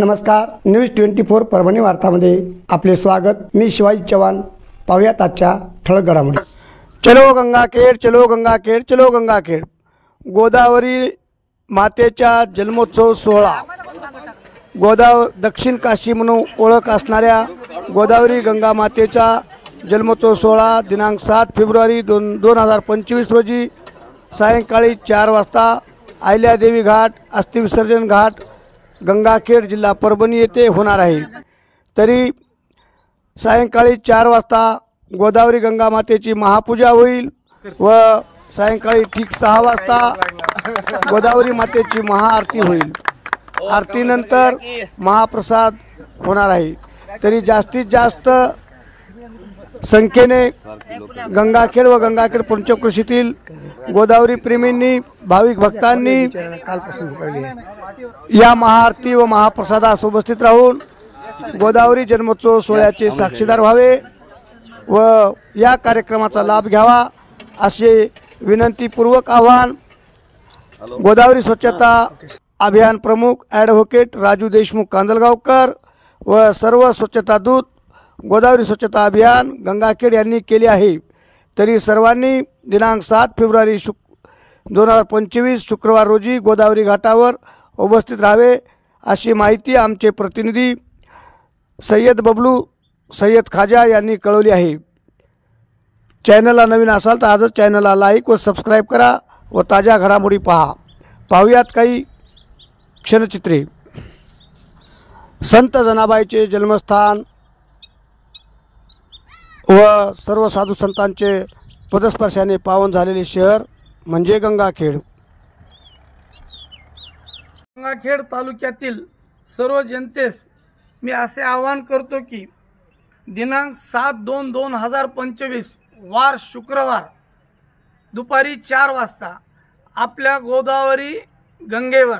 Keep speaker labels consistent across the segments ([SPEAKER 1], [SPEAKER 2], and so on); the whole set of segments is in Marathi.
[SPEAKER 1] नमस्कार, न्यूज 24 परभणी वार्तामध्ये आपले स्वागत। मी शिवाजी चव्हाण। पाहूयात आजच्या ठळक घडामोडी। चलो गंगाखेड, चलो गंगाखेड, चलो गंगाखेड। गोदावरी मातेचा जन्मोत्सव सोहळा। दक्षिण काशी म्हणून ओळख असणाऱ्या गोदावरी गंगा मातेचा जन्मोत्सव सोहळा दिनांक 7 फेब्रुवारी 2025 रोजी सायंकाळी 4 वाजता अहिल्यादेवी घाट, अस्थिविसर्जन घाट, गंगाखेड, जिल्हा परभणी येथे होणार आहे। तरी सायंकाळी 4 वाजता गोदावरी गंगा मातेची महापूजा होईल व सायंकाळी ठीक 6 वाजता गोदावरी मातेची महाआरती होईल। आरतीनंतर महाप्रसाद होणार आहे। तरी जास्तीत जास्त संख्येने गंगाखेड व गंगाखेड पंचक्रोशीतील गोदावरी प्रेमींनी, भाविक भक्तांनी या महाआरती व महाप्रसादास उपस्थित राहून गोदावरी जन्मोत्सव सोहळ्याचे साक्षीदार व्हावे व या कार्यक्रमाचा लाभ घ्यावा असे विनंतीपूर्वक आवाहन गोदावरी स्वच्छता अभियान प्रमुख ॲडव्होकेट राजू देशमुख कांदलगावकर व सर्व स्वच्छता दूत गोदावरी स्वच्छता अभियान गंगाखेड यांनी केले आहे। तरी सर्वांनी दिनांक 7 फेब्रुवारी 2025 शुक्रवार रोजी गोदावरी घाटावर उपस्थित राहावे अशी माहिती आमचे प्रतिनिधी सय्यद बबलू सय्यद खाजा यांनी कळवली आहे। चॅनलला नवीन असाल तर आजच चॅनलला लाईक व सबस्क्राईब करा व ताज्या घडामोडी पहा। पाहूयात काही क्षणचित्रे। संत जनाबाईचे जन्मस्थान व सर्व साधू संतांचे पदस्पर्शाने पावन झालेले शहर म्हणजे गंगाखेड।
[SPEAKER 2] गंगाखेड तालुक्यातील सर्व जनतेस मी असे आवाहन करतो की दिनांक 7/2/2025 वार शुक्रवार दुपारी 4 वाजता आपल्या गोदावरी गंगेवर,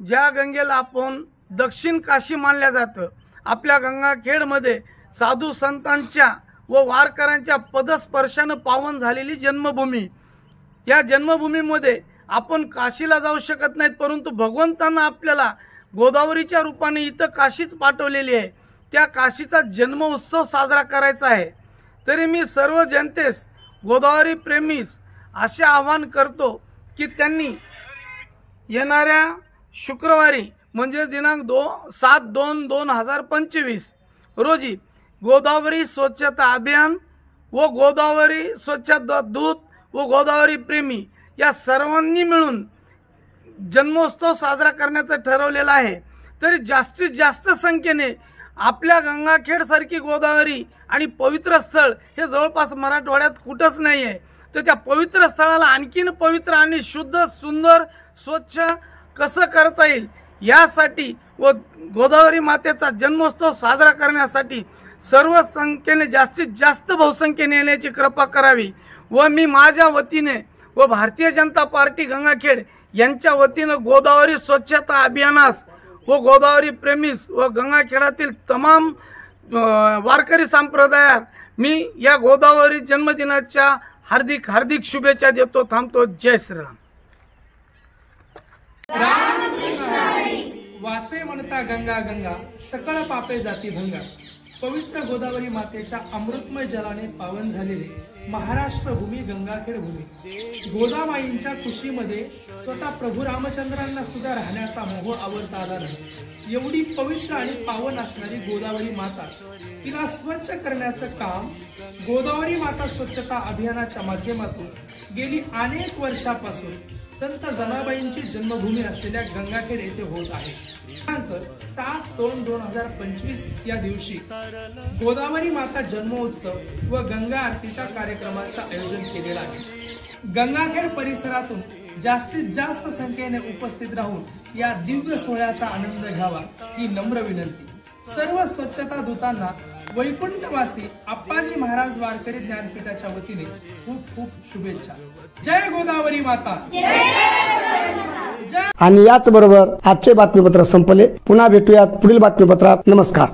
[SPEAKER 2] ज्या गंगेला आपण दक्षिण काशी मानल्या जातं, आपल्या गंगाखेडमध्ये साधू संतांच्या व वारकऱ्यांच्या पदस्पर्शानं पावन झालेली जन्मभूमी। या जन्मभूमीमध्ये आपण काशीला जाऊ शकत नाहीत, परंतु भगवंतांना आपल्याला गोदावरीच्या रूपाने इथं काशीच पाठवलेली आहे। त्या काशीचा जन्म उत्सव साजरा करायचा आहे। तरी मी सर्व जनतेस, गोदावरी प्रेमीस असे आवाहन करतो की त्यांनी येणाऱ्या शुक्रवारी म्हणजे दिनांक 7/2/2025 रोजी गोदावरी स्वच्छता अभियान व गोदावरी स्वच्छता दूत व गोदावरी प्रेमी या सर्वांनी मिळून जन्मोत्सव साजरा करण्याचं ठरवलेलं आहे। तरी जास्तीत जास्त संख्येने आपल्या गंगाखेडसारखी गोदावरी आणि पवित्र स्थळ हे जवळपास मराठवाड्यात कुठंच नाही आहे। तर त्या पवित्र स्थळाला आणखीन पवित्र आणि शुद्ध, सुंदर, स्वच्छ कसं करता येईल यासाठी व गोदावरी मातेचा जन्मोत्सव साजरा करण्यासाठी सर्व संख्येने जास्तीत जास्त बहुसंख्येने येण्याची कृपा करावी व मी माझ्या वतीने व भारतीय जनता पार्टी गंगाखेड यांच्या वतीने गोदावरी स्वच्छता अभियानास व गोदावरी प्रेमीस व गंगाखेडातील तमाम वारकरी संप्रदायात मी या गोदावरी जन्मदिनाच्या हार्दिक हार्दिक शुभेच्छा देतो। थांबतो। जय श्रीराम।
[SPEAKER 3] वाचे म्हणता गंगा गंगा, सकळ पापे जाती भंगा। पवित्र गोदावरी मातेच्या अमृतमय जलाने पावन झालेले महाराष्ट्र भूमी गंगाखेड भूमी। गोदामाईंच्या कुशीमध्ये स्वतः प्रभू रामचंद्रांना सुद्धा राहण्याचा मोह आवरता आला नाही। एवढी पवित्र आणि पावन असणारी गोदावरी माता, तिला स्वच्छ करण्याचं काम गोदावरी माता स्वच्छता अभियानाच्या माध्यमातून गेली अनेक वर्षापासून संत जनाबाईंची जन्मभूमी असलेल्या गंगाखेड येथे होत आहे। दिनांक 7/2/2025 या दिवशी गोदावरी माता जन्मोत्सव व गंगा आरतीच्या कार्यक्रमाचं आयोजन केलेलं आहे। गंगाखेड परिसरातून जास्तीत जास्त संख्येने उपस्थित राहून या दिव्य सोहळ्याचा आनंद घ्यावा ही नम्र विनंती। सर्व स्वच्छता दूतांना वैकुंठवासी आप्पाजी महाराज वारकरी ज्ञानपीठाच्या वतीने खूप खूप शुभेच्छा। जय गोदावरी माता।
[SPEAKER 1] आणि याच बरोबर आजचे बातमीपत्र संपले। पुन्हा भेटूयात पुढील बातमीपत्रात। नमस्कार।